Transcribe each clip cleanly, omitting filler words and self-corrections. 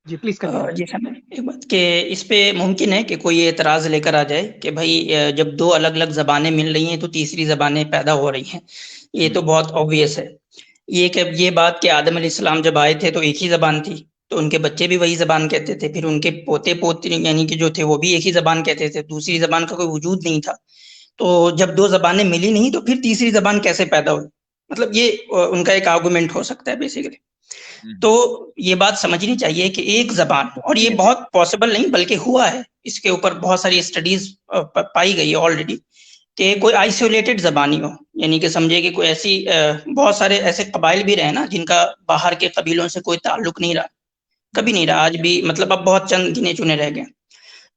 G please continue. جی سر ایک بات کہ اس پہ ممکن ہے کہ کوئی اعتراض لے کر آ جائے کہ بھائی جب دو الگ الگ زبانیں مل رہی ہیں تو تیسری زبانیں پیدا ہو رہی ہیں. یہ تو بہت obvious ہے. یہ بات کہ آدم علیہ السلام جب آئے تھے تو ایک ہی زبان تھی تو ان کے بچے بھی وہی زبان کہتے تھے, پھر ان کے پوتے پوتری یعنی کہ جو تھے وہ بھی ایک ہی زبان کہتے تھے, دوسری زبان کا کوئی وجود نہیں تھا. تو جب دو زبانیں ملی نہیں تو پھر تیسری زبان کیسے پیدا ہوئی؟ مطلب یہ ان کا ایک آرگومنٹ ہو سکتا ہے بیسیکلی. تو یہ بات سمجھنی چاہیے کہ ایک زبان, اور یہ بہت پاسبل نہیں بلکہ ہوا ہے, اس کے اوپر بہت ساری اسٹڈیز پائی گئی ہے آلریڈی, کہ کوئی آئسولیٹڈ زبانی ہو, یعنی کہ سمجھے کہ کوئی ایسی بہت سارے ایسے قبائل بھی رہے نا جن کا باہر کے قبیلوں سے کوئی تعلق نہیں رہا, کبھی نہیں رہا, آج بھی مطلب اب بہت چند گنے چنے رہ گئے.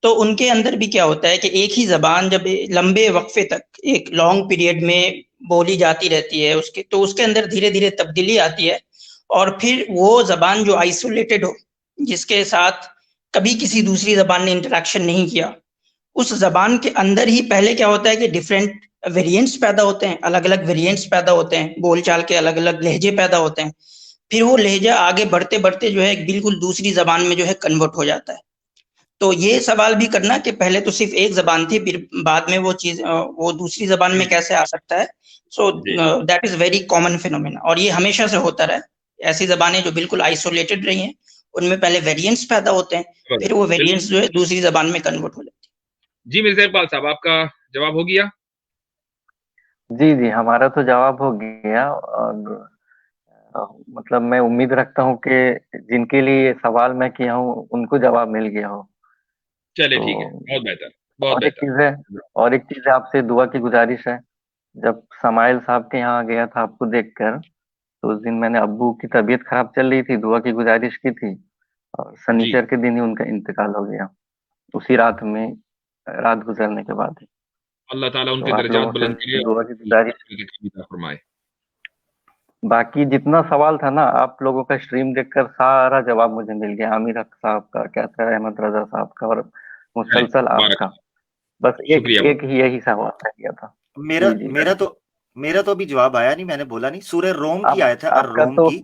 تو ان کے اندر بھی کیا ہوتا ہے کہ ایک ہی زبان جب لمبے وقفے تک ایک لانگ پیریڈ میں بولی جاتی رہتی ہے تو اس کے اندر دھیرے دھیرے تبدیلی آتی ہے, اور پھر وہ زبان جو آئسولیٹڈ ہو, جس کے ساتھ کبھی کسی دوسری زبان نے انٹریکشن نہیں کیا, اس زبان کے اندر ہی پہلے کیا ہوتا ہے کہ ڈیفرنٹ ویریئنٹس پیدا ہوتے ہیں, الگ الگ ویریئنٹس پیدا ہوتے ہیں, بول چال کے الگ الگ لہجے پیدا ہوتے ہیں. پھر وہ لہجہ آگے بڑھتے بڑھتے جو ہے بالکل دوسری زبان میں جو ہے کنورٹ ہو جاتا ہے. تو یہ سوال بھی کرنا کہ پہلے تو صرف ایک زبان تھی, پھر بعد میں وہ چیز وہ دوسری زبان میں کیسے آ سکتا ہے. So that is very common phenomena, اور یہ ہمیشہ سے ہوتا رہا. ایسی زبانیں جو بالکل آئسولیٹڈ رہی ہیں ان میں پہلے ویریئنٹس پیدا ہوتے ہیں, پھر وہ ویریئنٹس جو ہے دوسری زبان میں کنورٹ ہو جاتے ہیں. جی مرزا اقبال صاحب, آپ کا جواب ہو گیا؟ جی جی ہمارا تو جواب ہو گیا, اور مطلب میں امید رکھتا ہوں کہ جن کے لیے یہ سوال میں کیا ہوں ان کو جواب مل گیا ہو. چلے ٹھیک ہے, بہت بہتر, بہت اور ایک بہتر. چیز ہے, آپ سے دعا کی گزارش ہے. جب سمائل صاحب کے یہاں گیا تھا آپ کو دیکھ کر, تو اس دن میں نے ابو کی طبیعت خراب چل رہی تھی, دعا کی گزارش کی تھی, اور سنیچر کے دن ہی ان کا انتقال ہو گیا, اسی رات میں, رات گزرنے کے بعد. اللہ تعالیٰ ان تو کے آپ درجات لوگوں بلند سے کرے دعا کی گزارش. اور فرمائے. باقی جتنا سوال تھا نا, آپ لوگوں کا اسٹریم دیکھ کر سارا جواب مجھے مل گیا. عامر حق صاحب کا, کیسر احمد رضا صاحب کا, اور مسلسل آپ کا. بس ایک ہی یہی سوال رہ گیا تھا. میرا تو ابھی جواب آیا نہیں, میں نے بولا نہیں. سورہ روم کی آیت ہے, آپ کا الروم تو کی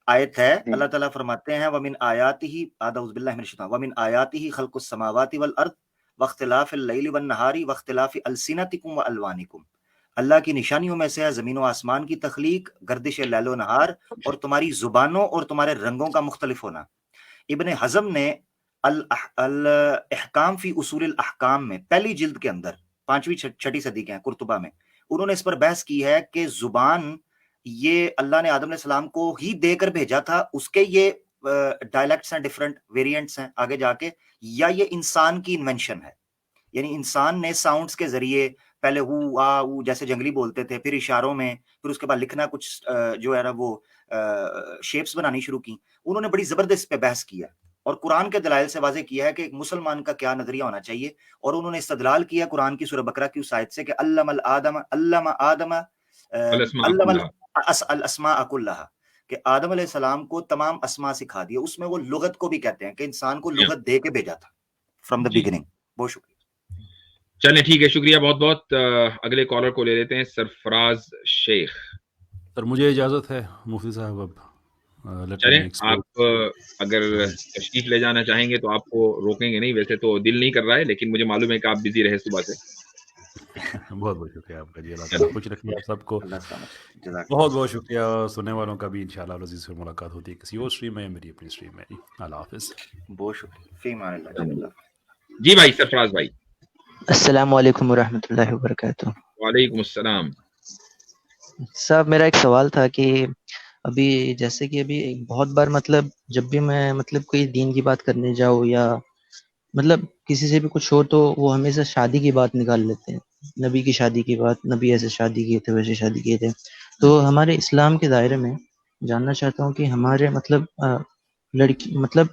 آیت ہے. اللہ تعالیٰ فرماتے ہیں وَمِنْ آیَاتِهِ اعوذ باللہ من الشیطان وَمِنْ آیَاتِهِ خَلْقُ السَّمَاوَاتِ وَالْأَرْضِ وَاخْتِلَافِ اللَّيْلِ وَالنَّهَارِ وَاخْتِلَافِ أَلْسِنَتِكُمْ وَأَلْوَانِكُمْ. اللہ کی نشانیوں میں سے ہے زمین و آسمان کی تخلیق, گردش لیل و نہار, اور تمہاری زبانوں اور تمہارے رنگوں کا مختلف ہونا. ابن حزم نے الاحکام فی اصول الاحکام میں پہلی جلد کے اندر 5ویں 6 صدی کے ہیں, قرطبہ میں, انہوں نے اس پر بحث کی ہے کہ زبان یہ اللہ نے آدم علیہ السلام کو ہی دے کر بھیجا تھا, اس کے یہ ڈائلیکٹس ہیں, ڈفرنٹ ویریئنٹس ہیں آگے جا کے, یا یہ انسان کی انوینشن ہے. یعنی انسان نے ساؤنڈز کے ذریعے پہلے ہو آ او جیسے جنگلی بولتے تھے, پھر اشاروں میں, پھر اس کے بعد لکھنا کچھ جو ہے نا وہ شیپس بنانی شروع کی. انہوں نے بڑی زبردست پہ بحث کیا, اور قرآن کے دلائل سے واضح کیا ہے کہ ایک مسلمان کا کیا نظریہ ہونا چاہیے. اور انہوں نے استدلال کیا قرآن کی سورہ بقرہ کی اس آیت سے کہ علم آدم الاسماء کلھا, کہ آدم علیہ السلام کو تمام اسماء سکھا دیا. اس میں وہ لغت کو بھی کہتے ہیں کہ انسان کو لغت دے کے بھیجا تھا فرام دا بگننگ. بہت شکریہ. چلیں ٹھیک ہے, شکریہ بہت بہت. اگلے کالر کو لے لیتے ہیں, سرفراز شیخ. سر مجھے اجازت ہے مفتی صاحب, اب چلیں آپ اگر تشریف لے جانا چاہیں گے تو آپ کو روکیں گے نہیں, ویسے تو دل نہیں کر رہا ہے, لیکن مجھے معلوم ہے کہ آپ بزی رہے صبح سے. بہت بہت شکریہ آپ کا جی, اللہ تعالیٰ خوش رکھیں آپ سب کو. بہت بہت شکریہ سننے والوں کا بھی. انشاءاللہ عزیز سے ملاقات ہوتی ہے کسی اور اسٹریم میں, میری اپنی اسٹریم میں. اللہ حافظ. بہت شکریہ. فی امان اللہ. جی بھائی سرفراز بھائی. السلام علیکم ورحمۃ اللہ وبرکاتہ. وعلیکم السلام. صاحب میرا ایک سوال تھا کہ ابھی جیسے کہ ابھی بہت بار مطلب جب بھی میں مطلب کوئی دین کی بات کرنے جاؤ یا مطلب کسی سے بھی کچھ ہو تو وہ ہمیشہ شادی کی بات نکال لیتے ہیں, نبی کی شادی کی بات, نبی ایسے شادی کیے تھے ویسے شادی کیے تھے. تو ہمارے اسلام کے دائرے میں جاننا چاہتا ہوں کہ ہمارے مطلب لڑکی مطلب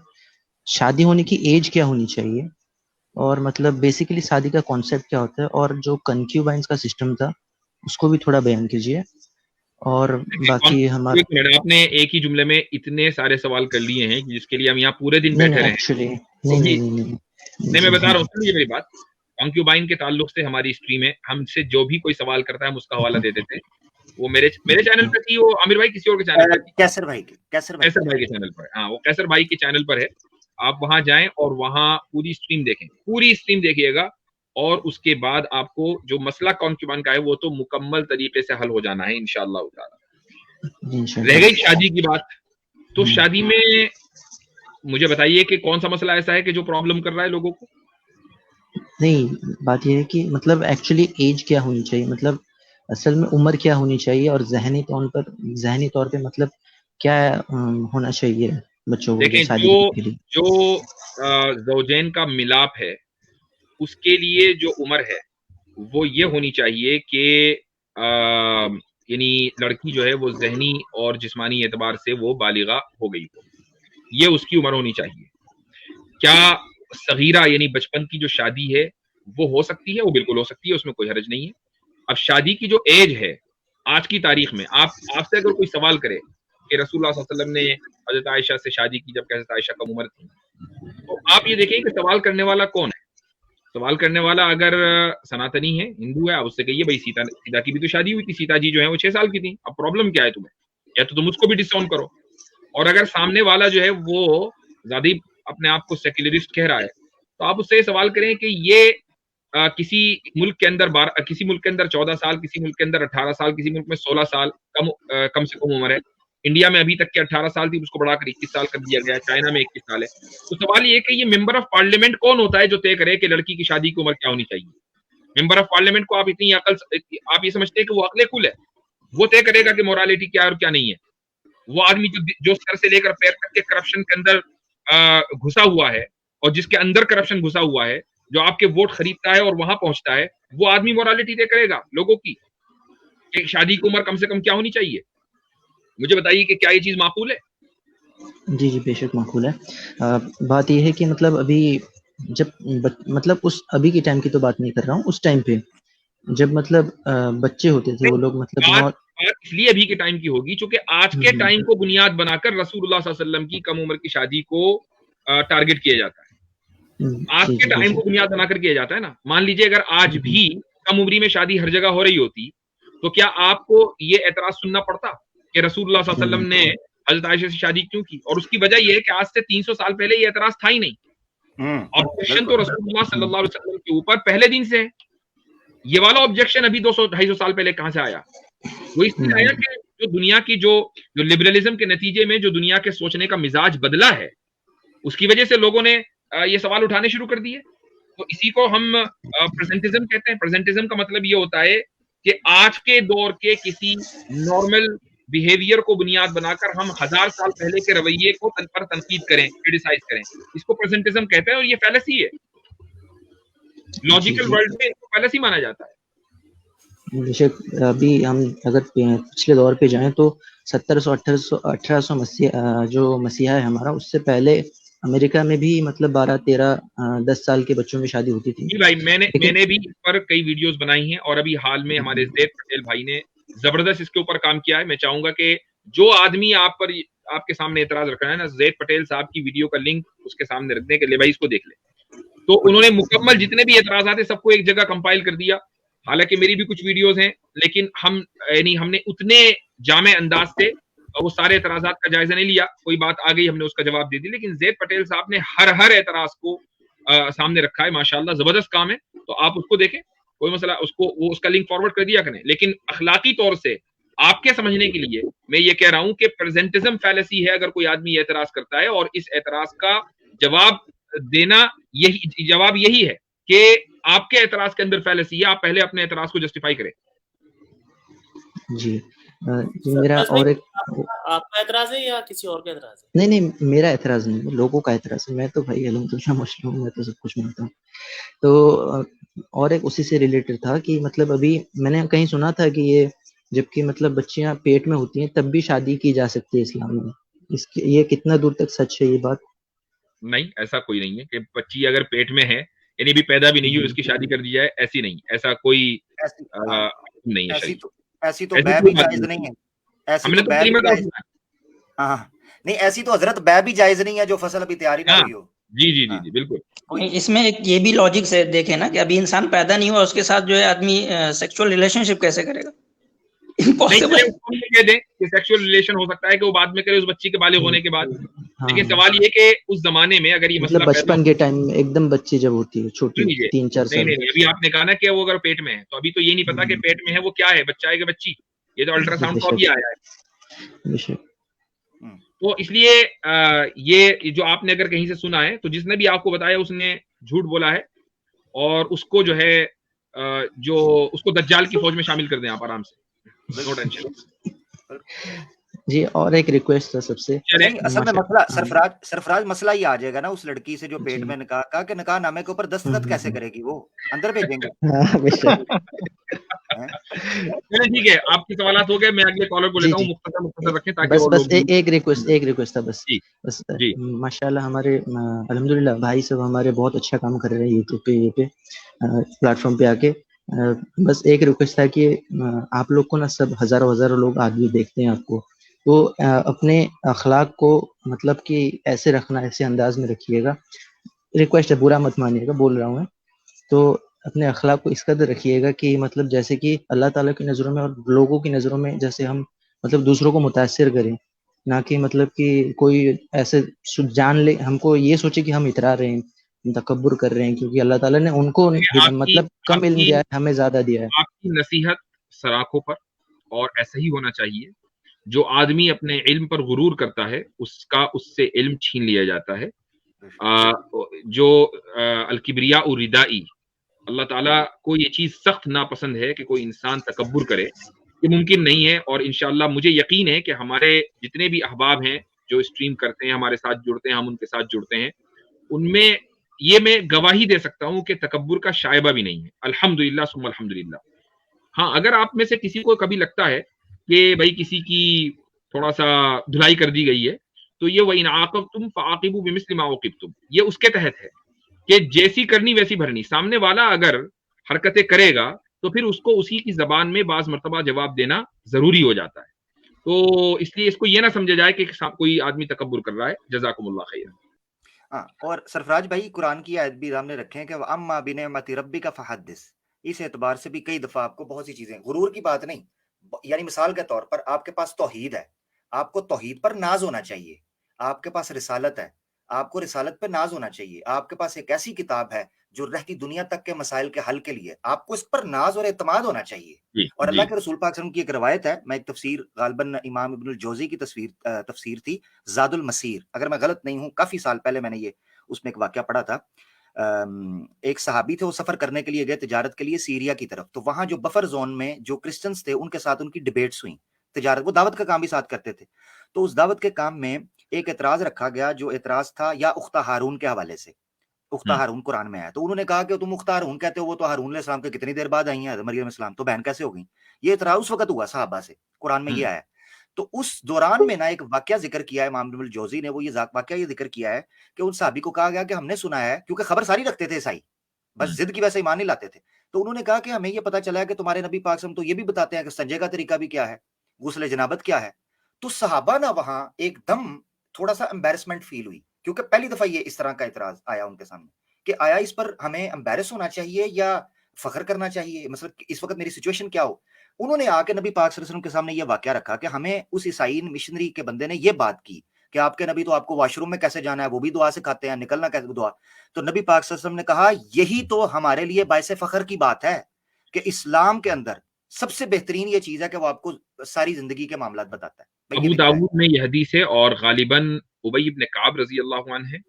شادی ہونے کی ایج کیا ہونی چاہیے, اور مطلب بیسیکلی شادی کا کانسیپٹ کیا ہوتا ہے, اور جو کنکیوبائنس کا سسٹم تھا اس کو بھی تھوڑا بیان کیجیے. اور باقی ہمارا آپ نے ایک ہی جملے میں اتنے سارے سوال کر لیے ہیں جس کے لیے ہم یہاں پورے دن بیٹھے رہے. ایکچولی نہیں میں بتا رہا ہوں, سنیے میری بات. کنکیوبائن کے تعلق سے ہماری اسٹریم میں ہم سے جو بھی کوئی سوال کرتا ہے ہم اس کا حوالہ دے دیتے ہیں. وہ میرے چینل پہ تھی, وہ عامر بھائی کسی اور کے چینل پہ, کیسر بھائی کے چینل پر. ہاں وہ کیسر بھائی کے چینل پر ہے, آپ وہاں جائیں اور وہاں پوری اسٹریم دیکھیں, پوری اسٹریم دیکھیے گا, اور اس کے بعد آپ کو جو مسئلہ کانکیوبائن کا ہے وہ تو مکمل طریقے سے حل ہو جانا ہے انشاءاللہ تعالی. رہ گئی شادی کی بات, تو شادی میں مجھے بتائیے کہ کون سا مسئلہ ایسا ہے کہ جو پرابلم کر رہا ہے لوگوں کو؟ نہیں, بات یہ ہے کہ مطلب ایکچولی ایج کیا ہونی چاہیے, مطلب اصل میں عمر کیا ہونی چاہیے, اور ذہنی طور پہ مطلب کیا ہونا چاہیے بچوں کو دیکھیں, شادی کرنے کے لیے. جو زوجین کا ملاپ ہے اس کے لیے جو عمر ہے وہ یہ ہونی چاہیے کہ یعنی لڑکی جو ہے وہ ذہنی اور جسمانی اعتبار سے وہ بالغہ ہو گئی ہو, یہ اس کی عمر ہونی چاہیے. کیا صغیرہ یعنی بچپن کی جو شادی ہے وہ ہو سکتی ہے؟ وہ بالکل ہو سکتی ہے, اس میں کوئی حرج نہیں ہے. اب شادی کی جو ایج ہے آج کی تاریخ میں, آپ سے اگر کوئی سوال کرے کہ رسول اللہ صلی اللہ علیہ وسلم نے حضرت عائشہ سے شادی کی جب کہ حضرت عائشہ کم عمر تھی, تو آپ یہ دیکھیں کہ سوال کرنے والا کون ہے. سوال کرنے والا اگر سناتنی ہے, ہندو ہے, آپ اس سے کہیے بھائی سیتا کی بھی تو شادی ہوئی تھی, سیتا جی جو ہے وہ 6 سال کی تھی, اب پرابلم کیا ہے تمہیں, یا تو تم اس کو بھی ڈساؤن کرو. اور اگر سامنے والا جو ہے وہ زیادہ اپنے آپ کو سیکولرسٹ کہہ رہا ہے, تو آپ اس سے سوال کریں کہ یہ کسی ملک کے اندر 14 سال, کسی ملک کے اندر 18 سال, کسی ملک میں 16 سال کم سے کم عمر ہے. انڈیا میں ابھی تک کے 18 سال تھی, اس کو بڑھا کر 21 سال کر دیا گیا, چائنا میں 21 سال ہے. تو سوال یہ کہ یہ ممبر آف پارلیمنٹ کون ہوتا ہے جو طے کرے کہ لڑکی کی شادی کی عمر کیا ہونی چاہیے؟ ممبر آف پارلیمنٹ کو آپ یہ سمجھتے ہیں کہ وہ عقل کل ہے, وہ طے کرے گا کہ مورالٹی کیا ہے اور کیا نہیں ہے. وہ آدمی جو سر سے لے کر پیر تک کے کرپشن کے اندر گھسا ہوا ہے, اور جس کے اندر کرپشن گھسا ہوا ہے, جو آپ کے ووٹ خریدتا ہے اور وہاں پہنچتا ہے, وہ آدمی مورالٹی طے کرے گا لوگوں کی کہ شادی کی عمر کم سے کم کیا ہونی چاہیے. مجھے بتائیے کہ کیا یہ چیز معقول ہے؟ جی بے شک معقول ہے. بات یہ ہے کہ مطلب ابھی جب مطلب اس ابھی کے ٹائم کی تو بات نہیں کر رہا ہوں, اس ٹائم پہ جب مطلب بچے ہوتے تھے وہ لوگ, مطلب بات اس لیے ابھی کے ٹائم کی ہوگی چونکہ آج کے ٹائم کو بنیاد بنا کر رسول اللہ صلی اللہ علیہ وسلم کی کم عمر کی شادی کو ٹارگٹ کیا جاتا ہے. آج کے ٹائم کو بنیاد بنا کر کیا جاتا ہے نا. مان لیجیے اگر آج بھی کم عمری میں شادی ہر جگہ ہو رہی ہوتی, تو کیا آپ کو یہ اعتراض سننا پڑتا کہ رسول اللہ صلی اللہ علیہ وسلم نے حضرت عائشہ سے شادی کیوں کی؟ اور اس کی وجہ یہ ہے کہ آج سے 300 سال پہلے یہ اعتراض تھا ہی نہیں, آبجیکشن تو رسول اللہ صلی اللہ علیہ وسلم کے اوپر پہلے دن سے ہے. یہ والا آبجیکشن ابھی 200-250 سال پہلے کہاں سے آیا؟ وہ اس لیے آیا کہ جو دنیا کی جو لبرلزم کے نتیجے میں جو دنیا کے سوچنے کا مزاج بدلا ہے, اس کی وجہ سے لوگوں نے یہ سوال اٹھانے شروع کر دیے. تو اسی کو ہم پریزنٹزم کہتے ہیں. پریزنٹزم کا مطلب یہ ہوتا ہے کہ آج کے دور کے کسی نارمل بیہیویئر کو بنیاد بنا کر ہم 1000 سال پہلے کے رویے کو پر تنقید کریں, کرٹیسائز کریں. اس کو پریزنٹزم کہتے ہیں, اور یہ فیلسی ہے. لاجیکل ورلڈ میں اس کو فیلسی مانا جاتا ہے. بے شک ابھی ہم اگر پچھلے دور پہ جائیں تو 1700-1800 جو مسیحا ہے ہمارا, اس سے پہلے امریکہ میں بھی مطلب 12-13-10 سال کے بچوں میں شادی ہوتی تھی. جی بھائی, میں نے بھی اس پر کئی ویڈیوز بنائی ہیں, اور ابھی حال میں ہمارے زید پٹیل بھائی نے زبردست اس کے اوپر کام کیا ہے. میں چاہوں گا کہ جو آدمی آپ کے سامنے اعتراض رکھ رہا ہے نا, زید پٹیل صاحب کی ویڈیو کا لنک اس کے سامنے رکھ دیں کہ لے بھائی اس کو دیکھ لے. تو انہوں نے مکمل جتنے بھی اعتراضات ہیں سب کو ایک جگہ کمپائل کر دیا. حالانکہ میری بھی کچھ ویڈیوز ہیں, لیکن ہم نے اتنے جامع انداز سے وہ سارے اعتراضات کا جائزہ نہیں لیا. کوئی بات آ گئی, ہم نے اس کا جواب دے دی. لیکن زید پٹیل صاحب نے ہر اعتراض کو سامنے رکھا ہے. ماشاءاللہ زبردست کام ہے. تو آپ اس کو دیکھیں, کوئی مسئلہ, اس کا لنک فارورڈ کر دیا کریں. لیکن اخلاقی طور سے آپ کے سمجھنے کے لیے میں یہ کہہ رہا ہوں کہ پریزنٹزم فیلسی ہے اگر کوئی آدمی اعتراض کرتا ہے, اور اس اعتراض کا جواب دینا یہی ہے کہ آپ کے اعتراض کے اندر فیلسی ہے. آپ پہلے اپنے اعتراض کو جسٹیفائی کریں. جی میرا اور ایک آپ کا اعتراض ہے یا کسی اور کا اعتراض ہے؟ نہیں, میرا اعتراض نہیں, لوگوں کا اعتراض ہے. میں تو بھائی الحمدللہ مسلم ہوں, میں تو سب کچھ مانتا ہوں. تو اور ایک اسی سے ریلیٹڈ تھا کہ مطلب ابھی میں نے کہیں سنا تھا کہ یہ جبکہ مطلب بچیاں پیٹ میں ہوتی ہیں تب بھی شادی کی جا سکتی ہے اسلام میں. یہ کتنا دور تک سچ ہے یہ بات؟ نہیں, ایسا کوئی نہیں ہے کہ بچی اگر پیٹ میں ہے یعنی بھی پیدا بھی نہیں ہوئی اس کی شادی کر دی جائے, ایسی نہیں, ایسا کوئی نہیں ہے. ایسی تو بے بھی جائز نہیں ہے. ہم نے تو کلمہ کا ہاں نہیں, ایسی تو حضرت بے بھی جائز نہیں ہے جو فصل ابھی تیاری نہ ہوئی ہو. جی بالکل. اس میں یہ بھی لاجک سے دیکھیں نا کہ ابھی انسان پیدا نہیں ہوا, اس کے ساتھ جو ہے آدمی سیکسول ریلیشن شپ کیسے کرے گا؟ इम्पॉसिबल। उसको हम ये कह दें कि सेक्सुअल रिलेशन हो सकता है कि वो बाद में करे उस बच्ची के बालिग होने के बाद, लेकिन सवाल ये कि उस जमाने में अगर ये मतलब मसला बचपन के टाइम में एकदम बच्ची जब होती है छोटी 3-4 साल, नहीं, अभी आपने कहा ना कि वो अगर पेट में है तो अभी तो ये नहीं पता कि पेट में है वो क्या है, बच्चा है कि बच्ची, ये तो अल्ट्रासाउंड तो अभी आया है। तो इसलिए ये जो आपने अगर कहीं से सुना है तो जिसने भी आपको बताया उसने झूठ बोला है, और उसको जो है जो उसको दज्जाल की फौज में शामिल कर दें आप आराम से, नो टेंशन। जी और एक रिक्वेस्ट था सबसे, असल में मसला सरफराज मसला ही आ जाएगा ना उस लड़की से जो पेट में निकाह का, कि निकाह नामे के ऊपर दस्तखत कैसे करेगी, वो अंदर भेजेंगे। चलिए ठीक है, आपके सवालात हो गए, मैं अगले कॉलर को लेता हूँ, मुख्तसर रखें ताकि बस एक रिक्वेस्ट था बस माशाल्लाह हमारे अल्हम्दुलिल्लाह भाई सब हमारे बहुत अच्छा काम कर रहे हैं यूट्यूब पे, ये पे प्लेटफॉर्म पे आके। बस एक रिक्वेस्ट था कि आप लोग को ना सब हजारों लोग आदमी देखते हैं आपको, तो अपने अखलाक को मतलब कि ऐसे रखना, ऐसे अंदाज में रखिएगा। रिक्वेस्ट है, बुरा मत मानिएगा, बोल रहा हूँ मैं। तो अपने अखलाक को इस कदर रखिएगा कि मतलब जैसे कि अल्लाह ताला की नज़रों में और लोगों की नज़रों में जैसे हम मतलब दूसरों को मुतासिर करें, ना कि मतलब कि कोई ऐसे जान ले, हमको ये सोचे कि हम इतरा रहे हैं, तकब्बुर कर रहे हैं, क्योंकि अल्लाह ताला ने उनको मतलब कम इल्म दिया है, हमें ज्यादा दिया है। आपकी नसीहत सराखों पर, और ऐसा ही होना चाहिए। जो आदमी अपने इल्म पर गुरूर करता है उसका उससे इल्म छीन लिया जाता है। जो अलकिब्रिया उरिदाई, अल्लाह ताला को ये चीज सख्त नापसंद है कि कोई इंसान तकब्बुर करे, ये मुमकिन नहीं है। और इंशाअल्लाह मुझे यकीन है कि हमारे जितने भी अहबाब हैं जो स्ट्रीम करते हैं, हमारे साथ जुड़ते हैं, हम उनके साथ जुड़ते हैं, उनमें ये मैं गवाही दे सकता हूं कि तकब्बुर का शायबा भी नहीं है, अल्हम्दुलिल्लाह सुम्मा अल्हम्दुलिल्लाह। हाँ, अगर आप में से किसी को कभी लगता है कि भाई किसी की थोड़ा सा धुलाई कर दी गई है, तो ये वइन आक़बतुम फ़आक़िबू बिमिस्लि मा उक़िबतुम, ये उसके तहत है कि जैसी करनी वैसी भरनी। सामने वाला अगर हरकतें करेगा तो फिर उसको उसी की जबान में बाज मर्तबा जवाब देना जरूरी हो जाता है। तो इसलिए इसको ये ना समझा जाए कि कोई आदमी तकब्बुर कर रहा है। जज़ाकुमुल्लाह खैर। हाँ, और सरफराज भाई कुरान की आयत भी सामने रखे हैं कि अम्मा बिनिअमति रब्बिका फहद्दिस। इस एतबार से भी कई दफा आपको बहुत सी चीजें, गुरूर की बात नहीं, यानी मिसाल के तौर पर आपके पास तौहीद है, आपको तौहीद पर नाज होना चाहिए। आपके पास रिसालत है, आपको रिसालत पर नाज होना चाहिए। आपके पास एक ऐसी किताब है जो रहती दुनिया तक के मसाइल के हल के लिए, आपको इस पर नाज और एतमाद होना चाहिए। और अल्लाह के रसूल पाक सल्लल्लाहु अलैहि वसल्लम की एक रवायत है, मैं एक तफसीर गालिबन इमाम इब्नुल जौजी की तफसीर थी ज़ादुल मसीर, अगर मैं गलत नहीं हूँ, काफी साल पहले मैंने ये उसमें एक वाकया पढ़ा था। एक सहाबी थे, वो सफर करने के लिए गए तिजारत के लिए सीरिया की तरफ। तो वहां जो बफर जोन में जो क्रिश्चियंस थे उनके साथ उनकी डिबेट्स हुई तिजारत, वो दावत का काम भी साथ करते थे। तो उस दावत के काम में एक एतराज रखा गया, जो एतराज था या उख्ता हारून के हवाले से। उख्ता हारून कुरान में आया, तो उन्होंने कहा कि तुम उख्ता हारून कहते हो, वो तो हारून अलैहिस्सलाम के कितनी देर बाद आई हैं, मरियम इस्लाम तो बहन कैसे हो गई। ये एतराज उस वक्त हुआ सहाबा से, कुरान में ये आया। तो उस दौरान में ना एक वाकया जिक्र किया है इमाम इब्नुल जौजी ने, वो ये वाकया ये जिक्र किया है कि उन साहबी को कहा गया कि हमने सुना है, क्योंकि खबर सारी रखते थे ईसाई, बस जिद की वजह से ईमान नहीं लाते थे। तो उन्होंने कहा कि हमें ये पता चला है कि तुम्हारे नबी पाक सल्लल्लाहु अलैहि वसल्लम तो ये भी बताते हैं कि संजय का तरीका भी क्या है, गुस्ल जनाबत क्या है। तो सहाबा ना वहां एकदम थोड़ा सा एम्बैरेसमेंट फील हुई, क्योंकि पहली दफा ये इस तरह का इतराज आया उनके सामने कि आया इस पर हमें एम्बैरेस होना चाहिए या फख्र करना चाहिए, मतलब इस वक्त मेरी सिचुएशन क्या हो। उन्होंने आके नबी पाक सल्लल्लाहु अलैहि वसल्लम के सामने ये वाकया रखा कि हमें उस ईसाई मिशनरी के बंदे ने ये बात की कि आपके नबी तो आपको वॉशरूम में कैसे जाना है वो भी दुआ सिखाते हैं, निकलना कैसे दुआ। तो नबी पाक सल्लल्लाहु अलैहि वसल्लम ने कहा यही तो हमारे लिए बायसे फख्र की बात है कि इस्लाम के अंदर सबसे बेहतरीन ये चीज है कि वो आपको सारी जिंदगी के मामलात बताता है। अबू दाऊद में यह हदीस है और गालिबन उबई इब्न काब रजी अल्लाह अन्हु है,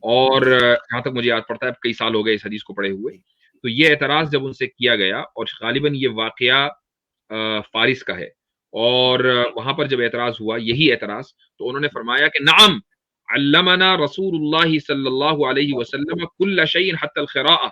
और जहां तक मुझे याद पड़ता है, कई साल हो गए इस हदीस को पढ़े हुए। तो ये एतराज जब उनसे किया गया, और गालिबन ये वाकया फारिस का है, और वहां पर जब एतराज हुआ यही एतराज, तो उन्होंने फरमाया कि नाम अल्लमना रसूलुल्लाह सल्लल्लाहु अलैहि वसल्लम कुल्ल शैइन हत्ता अल क़िराअह,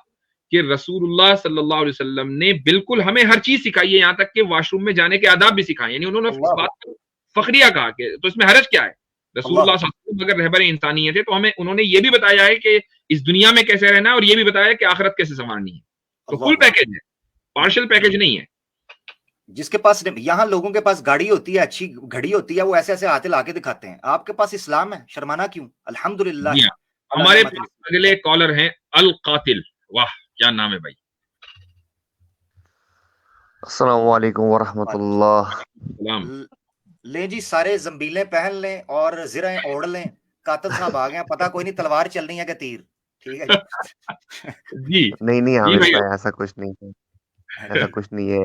कि रसूलुल्लाह सल्लल्लाहु अलैहि वसल्लम ने बिल्कुल हमें हर चीज सिखाई है, यहाँ तक कि वॉशरूम में जाने के आदाब भी सिखाए। यानी उन्होंने इस बात को फखरिया कहा कि तो इसमें हरज क्या है, रसूलुल्लाह सल्लल्लाहु अलैहि वसल्लम अगर रहबर इंसानियत है तो हमें उन्होंने ये भी बताया है कि इस दुनिया में कैसे रहना है, और ये भी बताया है कि आखिरत कैसे संवारनी है। तो फुल पैकेज है, पार्शियल पैकेज नहीं है। जिसके पास यहाँ लोगों के पास गाड़ी होती है, अच्छी घड़ी होती है, वो ऐसे ऐसे हाथ लाके दिखाते हैं। आपके पास इस्लाम है, शर्माना क्यों। अल्हम्दुलिल्लाह। हमारे पास अगले कॉलर हैं अल कातिल। वाह क्या नाम है भाई। السلام علیکم ورحمۃ اللہ. سلام. لیں جی سارے زمبیلیں پہن لیں اور زرہیں اوڑھ لیں, قاتل صاحب آ گئے ہیں, پتہ کوئی نہیں تلوار چل رہی ہے کہ تیر. ٹھیک ہے جی نہیں عامر بھائی ایسا کچھ نہیں ہے, ایسا کچھ نہیں ہے.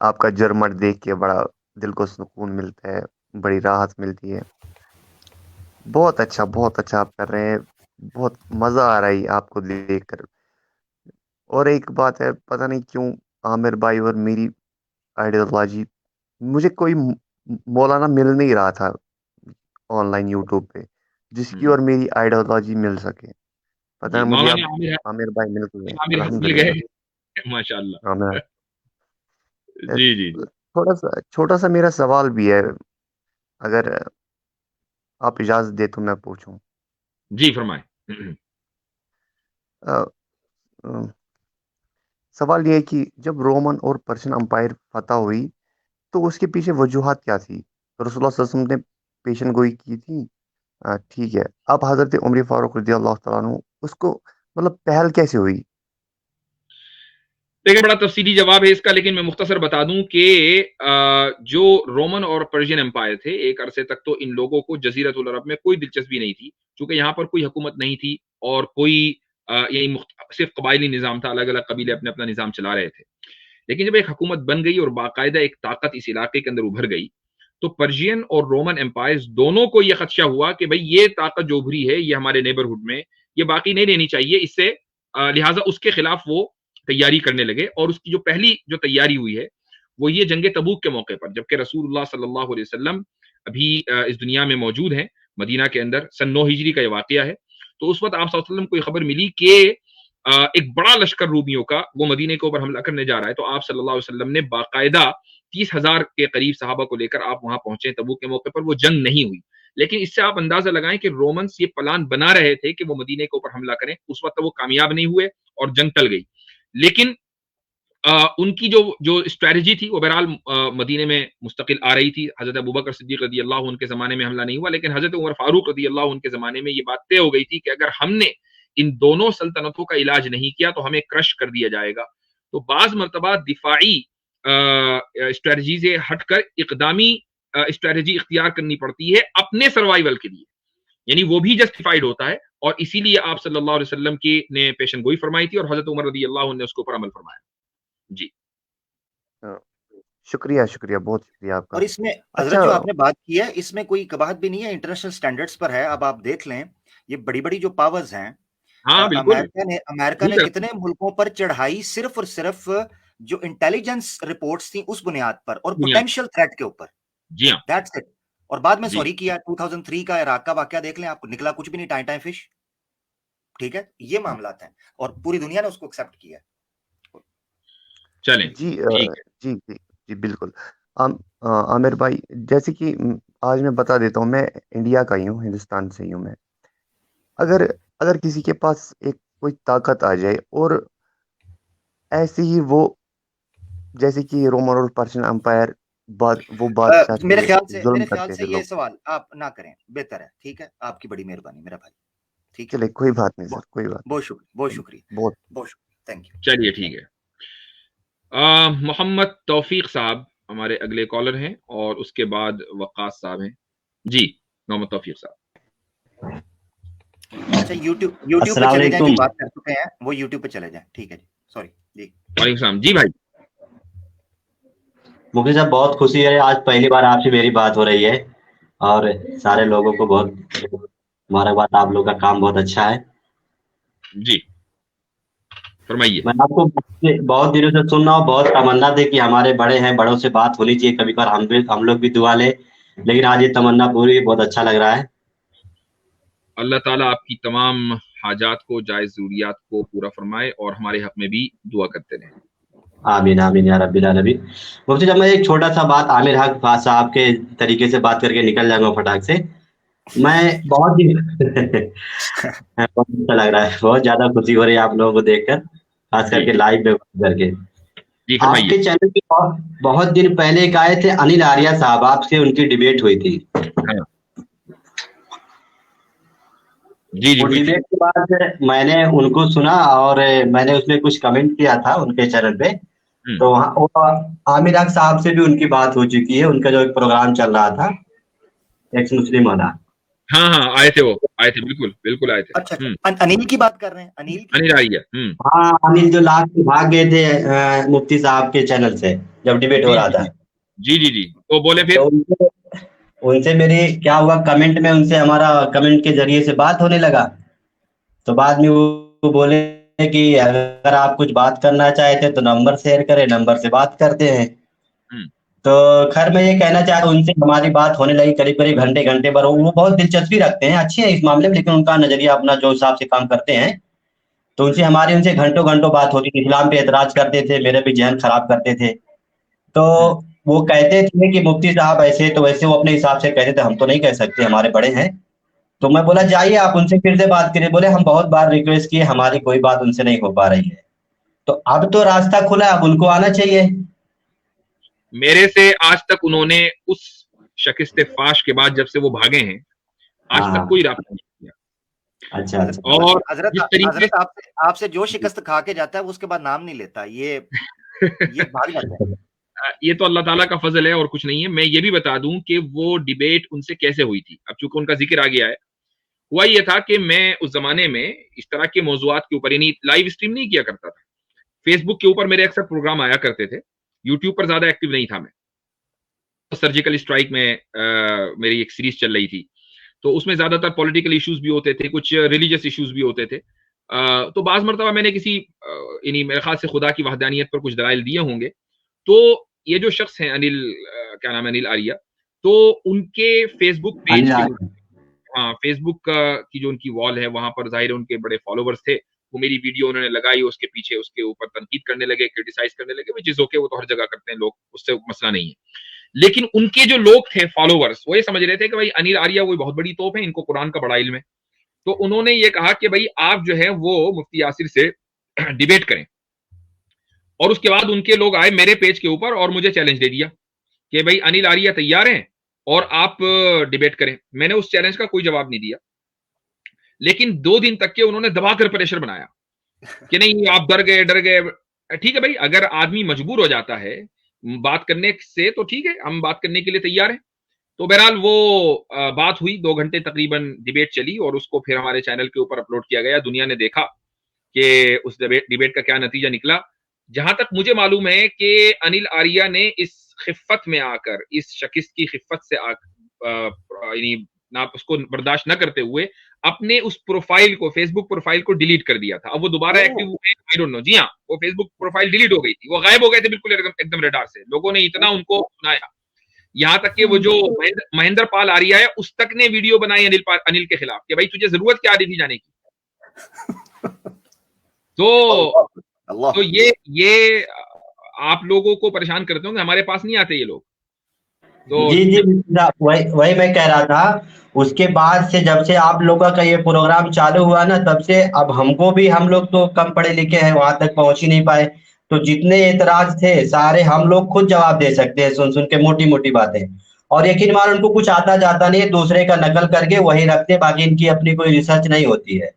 آپ کا جرمٹ دیکھ کے بڑا دل کو سکون ملتا ہے, بڑی راحت ملتی ہے. بہت اچھا آپ کر رہے ہیں, بہت مزہ آ رہا ہے آپ کو دیکھ کر. اور ایک بات ہے, پتہ نہیں کیوں عامر بھائی اور میری آئیڈیالوجی, مجھے کوئی مولانا مل نہیں رہا تھا آن لائن یوٹیوب پہ جس کی اور میری آئیڈیالوجی مل سکے. پتہ ہے مجھے اب عامر بھائی مل گئے, الحمد للہ. ماشاء اللہ. جی جی چھوٹا سا میرا سوال بھی ہے, اگر آپ اجازت دے تو میں پوچھوں. جی فرمائیں. سوال یہ ہے کہ جب رومن اور پرشین امپائر فتح ہوئی تو اس کے پیچھے وجوہات کیا تھی؟ رسول اللہ صلی اللہ علیہ وسلم نے پیشن گوئی کی تھی, ٹھیک ہے. اب حضرت عمر فاروق رضی اللہ تعالیٰ عنہ, اس کو مطلب پہل کیسے ہوئی؟ دیکھیں بڑا تفصیلی جواب ہے اس کا, لیکن میں مختصر بتا دوں کہ جو رومن اور پرشین امپائر تھے, ایک عرصے تک تو ان لوگوں کو جزیرۃ العرب میں کوئی دلچسپی نہیں تھی, چونکہ یہاں پر کوئی حکومت نہیں تھی اور کوئی یعنی صرف قبائلی نظام تھا, الگ الگ قبیلے اپنے اپنا نظام چلا رہے تھے. لیکن جب ایک حکومت بن گئی اور باقاعدہ ایک طاقت اس علاقے کے اندر ابھر گئی, تو پرشین اور رومن امپائرز دونوں کو یہ خدشہ ہوا کہ بھئی یہ طاقت جو ابھری ہے یہ ہمارے نیبرہڈ میں یہ باقی نہیں رہنی چاہیے, اس سے لہٰذا اس کے خلاف وہ تیاری کرنے لگے. اور اس کی جو پہلی جو تیاری ہوئی ہے وہ یہ جنگ تبوک کے موقع پر, جبکہ رسول اللہ صلی اللہ علیہ وسلم ابھی اس دنیا میں موجود ہیں مدینہ کے اندر. سن 9 ہجری کا یہ واقعہ ہے. تو اس وقت آپ صلی اللہ علیہ وسلم کو یہ خبر ملی کہ ایک بڑا لشکر رومیوں کا وہ مدینے کے اوپر حملہ کرنے جا رہا ہے. تو آپ صلی اللہ علیہ وسلم نے باقاعدہ 30,000 کے قریب صحابہ کو لے کر آپ وہاں پہنچے تبوک کے موقع پر. وہ جنگ نہیں ہوئی, لیکن اس سے آپ اندازہ لگائیں کہ رومنس یہ پلان بنا رہے تھے کہ وہ مدینے کے اوپر حملہ کریں. اس وقت وہ کامیاب نہیں ہوئے اور جنگ ٹل گئی. لیکن ان کی جو اسٹریٹجی تھی وہ بہرحال مدینے میں مستقل آ رہی تھی. حضرت ابوبکر صدیق رضی اللہ عنہ کے زمانے میں حملہ نہیں ہوا, لیکن حضرت عمر فاروق رضی اللہ عنہ کے زمانے میں یہ بات طے ہو گئی تھی کہ اگر ہم نے ان دونوں سلطنتوں کا علاج نہیں کیا تو ہمیں کرش کر دیا جائے گا. تو بعض مرتبہ دفاعی اسٹریٹجی سے ہٹ کر اقدامی اسٹریٹجی اختیار کرنی پڑتی ہے اپنے سروائیول کے لیے, یعنی وہ بھی جسٹیفائڈ ہوتا ہے. اور اسی لیے آپ صلی اللہ علیہ وسلم کی نے پیشن گوئی فرمائی تھی اور حضرت عمر رضی اللہ عنہ نے اس کے اوپر عمل فرمایا. جی شکریہ, بہت شکریہ آپ کا. اور اس میں حضرت جو آپ نے بات کی ہے اس میں کوئی کباہت بھی نہیں ہے, انٹرنیشنل سٹینڈرڈز پر ہے. اب آپ دیکھ لیں یہ بڑی بڑی جو پاورز ہیں, امریکہ نے کتنے ملکوں پر چڑھائی صرف اور صرف جو انٹیلیجنس رپورٹس تھیں اس بنیاد پر اور پوٹینشیل تھریٹ کے اوپر. جی ہاں, دیٹس اٹ. اور بعد میں سوری کیا 2003 کا عراق کا واقعہ دیکھ لیں, آپ کو نکلا کچھ بھی نہیں, ٹائم فش. ٹھیک ہے, یہ معاملات ہیں اور پوری دنیا نے اس کو ایکسپٹ کیا. چلیں جی جی جی جی بالکل. عامر بھائی جیسے کہ آج میں بتا دیتا ہوں, میں انڈیا کا ہی ہوں, ہندوستان سے ہی ہوں میں. اگر کسی کے پاس ایک کوئی طاقت آ جائے اور ایسے ہی وہ جیسے کہ رومن اور پرشین امپائر وہ بادشاہ میرے خیال سے یہ سوال آپ نہ کریں, بہتر ہے. ٹھیک ہے, آپ کی بڑی مہربانی میرا بھائی. ٹھیک ہے, چلے کوئی بات نہیں سر, کوئی بات. بہت شکریہ, بہت شکریہ, تھینک یو. چلیے ٹھیک ہے. محمد توفیق صاحب ہمارے اگلے کالر ہیں اور اس کے بعد وقاص صاحب ہیں. جی محمد توفیق صاحب. اچھا یوٹیوب پہ چلے جائیں, جو بات کر چکے ہیں وہ یوٹیوب پہ چلے جائیں. ٹھیک ہے جی, سوری جی. وعلیکم السلام. جی بھائی مجھے صاحب بہت خوشی ہے, آج پہلی بار آپ سے میری بات ہو رہی ہے اور سارے لوگوں کو بہت مبارکباد. آپ لوگ کا کام بہت اچھا ہے. جی فرمائیے. میں آپ کو بہت دنوں سے سن رہا ہوں, بہت تمنا تھی کہ ہمارے بڑے ہیں, بڑوں سے بات ہونی چاہیے کبھی کبھار, ہم لوگ بھی دعا لیں, لیکن آج یہ تمنا پوری, بہت اچھا لگ رہا ہے. اللہ تعالیٰ آپ کی تمام حاجات کو, جائز ضروریات کو پورا فرمائے اور ہمارے حق میں بھی دعا کرتے رہیں. آمین آمین یا رب العالمین. مفتی صاحب میں ایک چھوٹا سا بات عامر حق صاحب کے طریقے سے بات کر کے نکل جاؤں گا فٹاک سے. میں بہت اچھا لگ رہا ہے, بہت زیادہ خوشی ہو رہی ہے آپ لوگوں کو دیکھ کر, خاص کر کے لائیو میں کر کے. آپ کے چینل پہ بہت دن پہلے ایک آئے تھے انل آریہ صاحب, آپ سے ان کی ڈیبیٹ ہوئی تھی. ڈیبیٹ کے بعد میں نے ان کو سنا اور میں نے اس میں کچھ کمنٹ کیا تھا ان کے چینل پہ. तो आमिर हक साहब से भी उनकी बात हो चुकी है, उनका जो एक प्रोग्राम चल रहा था एक्स मुस्लिम वाला। हाँ आए थे, वो आए थे, बिल्कुल आए थे। अच्छा, अनिल की बात कर रहे हैं? अनिल आई है। हाँ, अनिल जो लास्ट में भाग गए थे मुफ्ती साहब के चैनल से जब डिबेट हो रहा था। जी। तो बोले फिर तो उनसे मेरी क्या हुआ, कमेंट में उनसे हमारा कमेंट के जरिए से बात होने लगा। तो बाद में वो बोले कि अगर आप कुछ बात करना चाहते तो नंबर शेयर करें, नंबर से बात करते हैं। तो खैर मैं ये कहना चाहता हूँ, उनसे हमारी बात होने लगी करीब घंटे भर। वो बहुत दिलचस्पी रखते हैं, अच्छे हैं इस मामले में, लेकिन उनका नजरिया अपना जो हिसाब से काम करते हैं। तो उनसे घंटों बात होती थी, इस्लाम पे एतराज करते थे, मेरे भी जहन खराब करते थे। तो वो कहते थे कि मुफ्ती साहब ऐसे, तो वैसे वो अपने हिसाब से कहते थे, हम तो नहीं कह सकते, हमारे बड़े हैं। तो मैं बोला जाइए आप उनसे फिर से बात करिए। बोले हम बहुत बार रिक्वेस्ट किए, हमारी कोई बात उनसे नहीं हो पा रही है। तो अब तो रास्ता खुला, अब उनको आना चाहिए। मेरे से आज तक उन्होंने उस शिकस्त फाश के बाद, जब से वो भागे हैं, आज तक कोई रास्ता नहीं किया। अच्छा। और हजरत आपसे जो शिकस्त खा के जाता है वो उसके बाद नाम नहीं लेता, ये भाग जाता है। ये तो अल्लाह ताला का फजल है और कुछ नहीं है। मैं ये भी बता दूं कि वो डिबेट उनसे कैसे हुई थी। अब चूंकि उनका जिक्र आ गया है, हुआ ये था कि मैं उस जमाने में इस तरह के मौजूआत के ऊपर, यानी लाइव स्ट्रीम नहीं किया करता था। फेसबुक के ऊपर मेरे अक्सर प्रोग्राम आया करते थे, यूट्यूब पर ज्यादा एक्टिव नहीं था मैं। सर्जिकल स्ट्राइक में मेरी एक सीरीज चल रही थी, तो उसमें ज्यादातर पॉलिटिकल इश्यूज भी होते थे, कुछ रिलीजियस इश्यूज भी होते थे। तो बाज मरतबा मैंने किसी यानी मेरे ख्याल से खुदा की वहदानियत पर कुछ दलाइल दिए होंगे। तो ये जो शख्स हैं अनिल, क्या नाम है, अनिल आर्या, तो उनके फेसबुक पेज के, हाँ, फेसबुक की जो उनकी वॉल है, वहां पर जाहिर उनके बड़े फॉलोवर्स थे। वो मेरी वीडियो उन्होंने लगाई, उसके पीछे उसके ऊपर तनकीद करने लगे, क्रिटिसाइज करने लगे, विच इज ओके, वो तो हर जगह करते हैं लोग, उससे मसला नहीं है। लेकिन उनके जो लोग थे फॉलोवर्स, वो ये समझ रहे थे कि भाई अनिल आर्या कोई बहुत बड़ी तोप है, इनको कुरान का बड़ा इल्म है। तो उन्होंने ये कहा कि भाई आप जो है वो मुफ्ती यासिर से डिबेट करें। और उसके बाद उनके लोग आए मेरे पेज के ऊपर और मुझे चैलेंज दे दिया कि भाई अनिल आर्या तैयार हैं और आप डिबेट करें। मैंने उस चैलेंज का कोई जवाब नहीं दिया, लेकिन 2 दिन तक के उन्होंने दबाकर प्रेशर बनाया कि नहीं आप डर गए। ठीक है भाई, अगर आदमी मजबूर हो जाता है बात करने से तो ठीक है, हम बात करने के लिए तैयार हैं। तो बहरहाल वो बात हुई, 2 घंटे तकरीबन डिबेट चली और उसको फिर हमारे चैनल के ऊपर अपलोड किया गया। दुनिया ने देखा कि उस डिबेट का क्या नतीजा निकला। जहां तक मुझे मालूम है कि अनिल आर्या ने इस खिफ्फत में आकर, इस शिकस्त की खिफ्फत से यानी ना उसको बर्दाश्त न करते हुए अपने उस प्रोफाइल को, फेसबुक प्रोफाइल को डिलीट कर दिया था। अब वो दोबारा एक्टिव हुए, आई डोंट नो। जी हाँ, वो फेसबुक प्रोफाइल डिलीट हो गई थी, वो गायब हो गए थे बिल्कुल एकदम रडार से। लोगों ने इतना उनको सुनाया, यहाँ तक कि वो जो महेंद्र पाल आर्या है, उस तक ने वीडियो बनाई अनिल के खिलाफ कि भाई तुझे जरूरत क्या आ रही थी जाने की। तो ये आप लोगों को परेशान करते होंगे, हमारे पास नहीं आते ये लोग। तो जी वही मैं कह रहा था। उसके बाद से जब से आप लोगों का ये प्रोग्राम चालू हुआ ना, तब से अब हमको भी, हम लोग तो कम पढ़े लिखे हैं, वहां तक पहुंच ही नहीं पाए। तो जितने एतराज थे सारे हम लोग खुद जवाब दे सकते हैं, सुन के मोटी मोटी बातें। और यकीन मान उनको कुछ आता जाता नहीं है, दूसरे का नकल करके वही रखते, बाकी इनकी अपनी कोई रिसर्च नहीं होती है।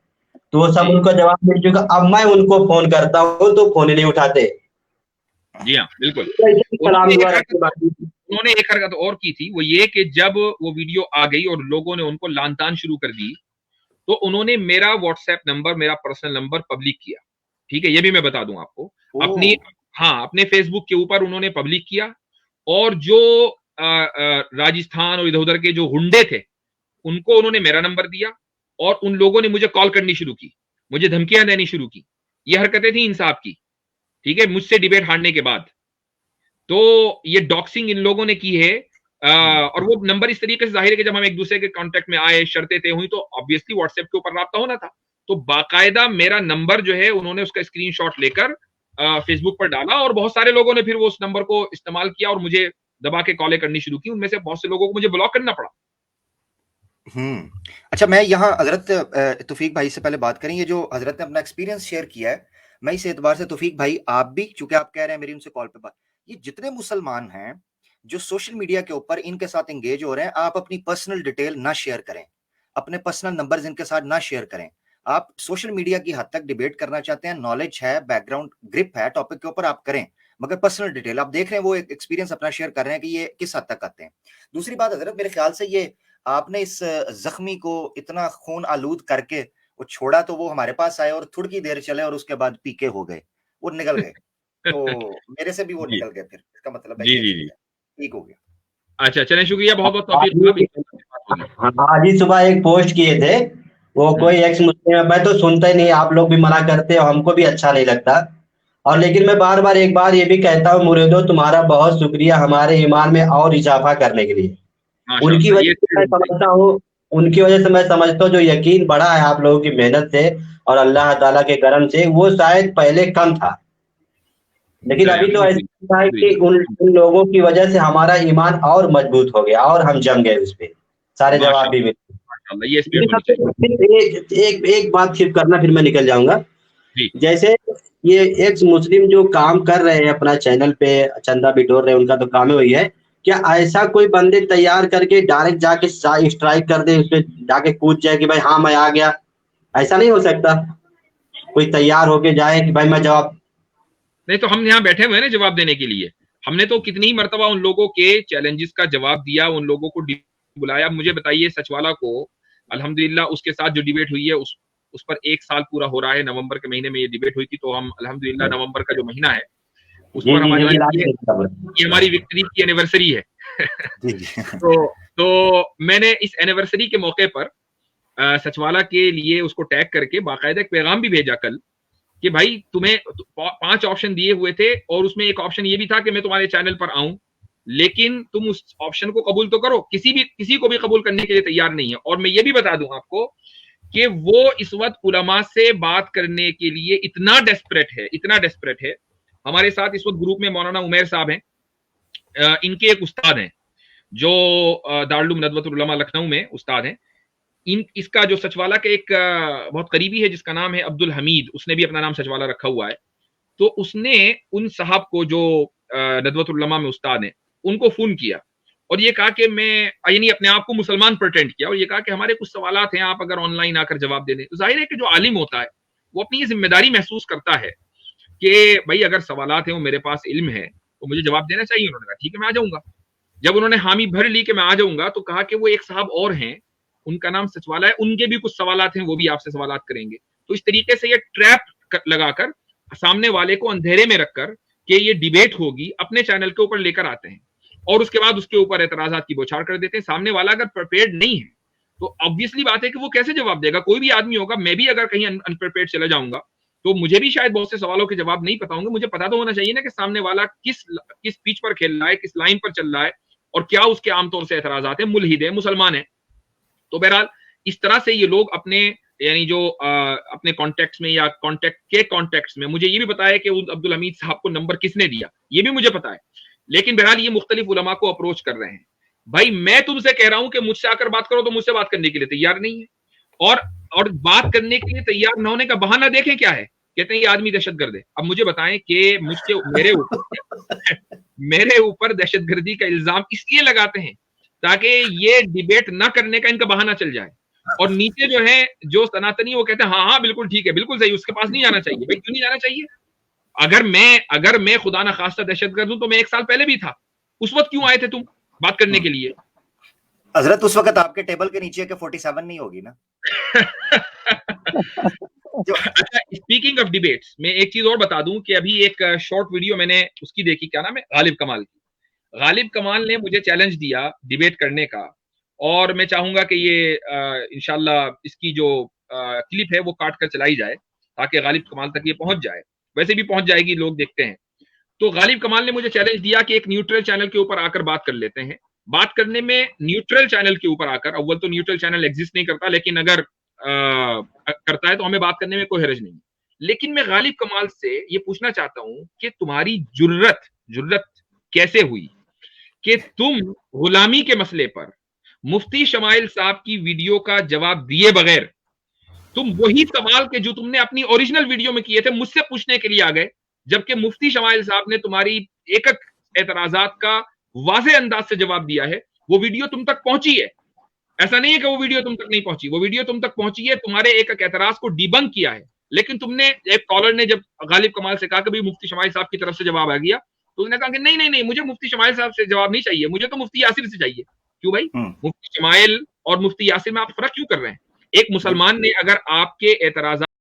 तो वो सब उनको जवाब मिल चुका। अब मैं उनको फोन करता हूँ तो फोन ही नहीं उठाते। जी हाँ, बिल्कुल। उन्होंने एक हरकत और की थी, वो ये कि जब वो वीडियो आ गई और लोगों ने उनको लानतान शुरू कर दी, तो उन्होंने मेरा व्हाट्सएप नंबर, मेरा पर्सनल नंबर पब्लिक किया। ठीक है, ये भी मैं बता दूं आपको। अपने फेसबुक के ऊपर उन्होंने पब्लिक किया। और जो राजस्थान और इधर उधर के जो हुंडे थे, उनको उन्होंने मेरा नंबर दिया और उन लोगों ने मुझे कॉल करनी शुरू की, मुझे धमकियां देनी शुरू की। ये हरकतें थी इंसाफ की, ठीक है, मुझसे डिबेट हारने के बाद। तो ये डॉक्सिंग इन लोगों ने की है। और वो नंबर इस तरीके से जाहिर है कि जब हम एक दूसरे के कांटेक्ट में आए, शर्तें तय हुई, तो ऑब्वियसली व्हाट्सएप के ऊपर राब्ता होना था। तो बाकायदा मेरा नंबर जो है उन्होंने उसका स्क्रीनशॉट लेकर फेसबुक पर डाला और बहुत सारे लोगों ने फिर वो उस नंबर को इस्तेमाल किया और मुझे दबा के कॉलें करनी शुरू की। उनमें से बहुत से लोगों को मुझे ब्लॉक करना पड़ा। अच्छा, मैं यहाँ हजरत तौफीक भाई से पहले बात करें। ये जो हजरत ने अपना एक्सपीरियंस शेयर किया है, मैं इस एतबार से तौफीक भाई, आप भी चूंकि आप कह रहे हैं मेरी उनसे कॉल पे बात, ये जितने मुसलमान हैं जो सोशल मीडिया के ऊपर इनके साथ एंगेज हो रहे हैं, आप अपनी पर्सनल डिटेल ना शेयर करें, अपने पर्सनल नंबर्स इनके साथ ना शेयर करें। आप सोशल मीडिया की हद तक डिबेट करना चाहते हैं, नॉलेज है, बैकग्राउंड ग्रिप है टॉपिक के ऊपर, आप करें। मगर पर्सनल डिटेल आप देख रहे हैं, वो एक एक्सपीरियंस अपना शेयर कर रहे हैं कि ये किस हद तक आते हैं। दूसरी बात हजरत, मेरे ख्याल से ये आपने इस जख्मी को इतना खून आलूद करके वो छोड़ा, तो वो हमारे पास आए और थोड़ी देर चले और उसके बाद पीके हो गए, वो निकल गए। तो मेरे से भी वो निकल गए, फिर इसका मतलब है जी ठीक हो गया। अच्छा, चलें, शुक्रिया, बहुत बहुत तौफीक। आज ही सुबह एक पोस्ट किए थे, वो कोई एक्स मुस्लिम है, मैं तो सुनता ही नहीं, आप लोग भी मना करते हो, हमको भी अच्छा नहीं लगता। और लेकिन मैं बार बार एक बार ये भी कहता हूँ, मुरीदो तुम्हारा बहुत शुक्रिया हमारे ईमान में और इजाफा करने के लिए। उनकी वजह से मैं समझता हूँ, जो यकीन बढ़ा है आप लोगों की मेहनत से और अल्लाह ताला के करम से, वो शायद पहले कम था, लेकिन अभी तो ऐसा है कि उन लोगों की वजह से हमारा ईमान और मजबूत हो गया और हम जम गए उस पे, सारे जवाब भी मिले। एक बात सिर्फ करना, फिर मैं निकल जाऊंगा। जैसे ये एक्स मुस्लिम जो काम कर रहे हैं अपना चैनल पे, चंदा बिटोर रहे हैं, उनका तो काम ही वही है। क्या ऐसा कोई बंदे तैयार करके डायरेक्ट जाके स्ट्राइक कर दे, उसपे जाके कूद जाए कि भाई हाँ मैं आ गया? ऐसा नहीं हो सकता, कोई तैयार होके जाए कि भाई मैं जवाब नहीं। तो हम यहाँ बैठे हुए हैं ना जवाब देने के लिए। हमने तो कितनी ही मर्तबा उन लोगों के चैलेंजेस का जवाब दिया, उन लोगों को बुलाया। मुझे बताइए, सचवाला को अल्हम्दुलिल्लाह उसके साथ जो डिबेट हुई है उस पर 1 साल पूरा हो रहा है। नवंबर के महीने में ये डिबेट हुई थी, तो हम अल्हम्दुलिल्लाह नवंबर का जो महीना है उस पर हमारी विक्ट्री की एनिवर्सरी है। तो मैंने इस एनिवर्सरी के मौके पर सचवाला के लिए उसको टैग करके बाकायदा एक पैगाम भी भेजा कल कि भाई तुम्हें 5 ऑप्शन दिए हुए थे और उसमें एक ऑप्शन ये भी था कि मैं तुम्हारे चैनल पर आऊं, लेकिन तुम उस ऑप्शन को कबूल तो करो। किसी को भी कबूल करने के लिए तैयार नहीं है। और मैं ये भी बता दूं आपको कि वो इस वक्त उलमा से बात करने के लिए इतना डेस्परेट है। हमारे साथ इस वक्त ग्रुप में मौलाना उमैर साहब हैं, इनके एक उस्ताद हैं जो दारुल नदवतुल उलमा लखनऊ में उस्ताद हैं। इसका जो सचवाला के एक बहुत करीबी है जिसका नाम है अब्दुल हमीद, उसने भी अपना नाम सचवाला रखा हुआ है। तो उसने उन साहब को जो नदवतुल उलमा में उस्ताद हैं उनको फोन किया और ये कहा कि मैं यानी अपने आप को मुसलमान प्रेटेंड किया और ये कहा कि हमारे कुछ सवालात हैं, आप अगर ऑनलाइन आकर जवाब दे दें। तो जाहिर है कि जो आलिम होता है वो अपनी ये जिम्मेदारी महसूस करता है कि भाई अगर सवालात हैं वो मेरे पास इल्म है तो मुझे जवाब देना चाहिए। उन्होंने कहा ठीक है मैं आ जाऊंगा। जब उन्होंने हामी भर ली कि मैं आ जाऊंगा तो कहा कि वो एक साहब और हैं, उनका नाम सचवाला है, उनके भी कुछ सवालात हैं, वो भी आपसे सवालात करेंगे। तो इस तरीके से ये ट्रैप लगाकर सामने वाले को अंधेरे में रखकर कि ये डिबेट होगी अपने चैनल के ऊपर लेकर आते हैं और उसके बाद उसके ऊपर एतराजात की बौछार कर देते हैं। सामने वाला अगर प्रिपेयर्ड नहीं है तो ऑब्वियसली बात है कि वो कैसे जवाब देगा। कोई भी आदमी होगा, मैं भी अगर कहीं अनप्रिपेयर्ड चला जाऊंगा तो मुझे भी शायद बहुत से सवालों के जवाब नहीं पता होंगे। मुझे पता तो होना चाहिए ना कि सामने वाला किस पिच पर खेल रहा है, किस लाइन पर चल रहा है और क्या उसके आमतौर से एतराजात है, मुल्हिद है, मुसलमान है। तो बहरहाल इस तरह से ये लोग अपने यानी जो अपने कॉन्टेक्ट्स में या कॉन्टेक्ट्स में, मुझे ये भी पता है कि अब्दुल हमीद साहब को नंबर किसने दिया, ये भी मुझे पता है। लेकिन बहरहाल ये मुख्तलिफ उलमा को अप्रोच कर रहे हैं। भाई मैं तुमसे कह रहा हूं कि मुझसे आकर बात करो, तो मुझसे बात करने के लिए तैयार नहीं है। और बात करने के लिए तैयार न होने का बहाना देखें क्या है, कहते हैं ये आदमी दहशतगर्द है। अब मुझे बताएं कि मेरे ऊपर दहशतगर्दी का इल्जाम इसलिए लगाते हैं ताकि ये डिबेट ना करने का इनका बहाना चल जाए। और नीचे जो है जो सनातनी वो कहते हैं हाँ बिल्कुल ठीक है, बिल्कुल सही, उसके पास नहीं जाना चाहिए। भाई क्यों नहीं जाना चाहिए? अगर मैं खुदा ना खास्ता दहशतगर्द हूं तो मैं 1 साल पहले भी था। उस वक्त क्यों आए थे तुम बात करने के लिए? हजरत उस वक्त आपके टेबल के नीचे के 47 नहीं होगी ना। अच्छा, स्पीकिंग ऑफ डिबेट्स, मैं एक चीज और बता दूं कि अभी एक शॉर्ट वीडियो मैंने उसकी देखी, क्या नाम है, गालिब कमाल की। गालिब कमाल ने मुझे चैलेंज दिया डिबेट करने का और मैं चाहूंगा कि ये इंशाल्लाह इसकी जो क्लिप है वो काट कर चलाई जाए ताकि गालिब कमाल तक ये पहुंच जाए। वैसे भी पहुंच जाएगी, लोग देखते हैं। तो गालिब कमाल ने मुझे चैलेंज दिया कि एक न्यूट्रल चैनल के ऊपर आकर बात कर लेते हैं। बात करने में न्यूट्रल चैनल के ऊपर आकर, अव्वल तो न्यूट्रल चैनल एग्जिस्ट नहीं करता, लेकिन अगर करता है तो हमें बात करने में कोई हर्ज नहीं। लेकिन मैं गालिब कमाल से ये पूछना चाहता हूं कि तुम्हारी जुर्रत कैसे हुई कि तुम गुलामी के मसले पर मुफ्ती शमाइल साहब की वीडियो का जवाब दिए बगैर तुम वही सवाल के जो तुमने अपनी ओरिजिनल वीडियो में किए थे मुझसे पूछने के लिए आ गए, जबकि मुफ्ती शमाइल साहब ने तुम्हारी एक एतराजात का वाज़ेह अंदाज से जवाब दिया है। वो वीडियो तुम तक पहुंची है, ऐसा नहीं है कि वो वीडियो तुम तक नहीं पहुंची, वो वीडियो तुम तक पहुंची है, तुम्हारे एक एतराज को डिबंक किया है। لیکن تم نے ایک کالر نے جب غالب کمال سے کہا کہ مفتی شمائل صاحب کی طرف سے جواب آ گیا تو اس نے کہا کہ نہیں مجھے مفتی شمائل صاحب سے جواب نہیں چاہیے, مجھے تو مفتی یاسر سے چاہیے. کیوں بھائی؟ مفتی شمائل اور مفتی یاسر میں آپ فرق کیوں کر رہے ہیں؟ ایک مسلمان نے اگر آپ کے اعتراضات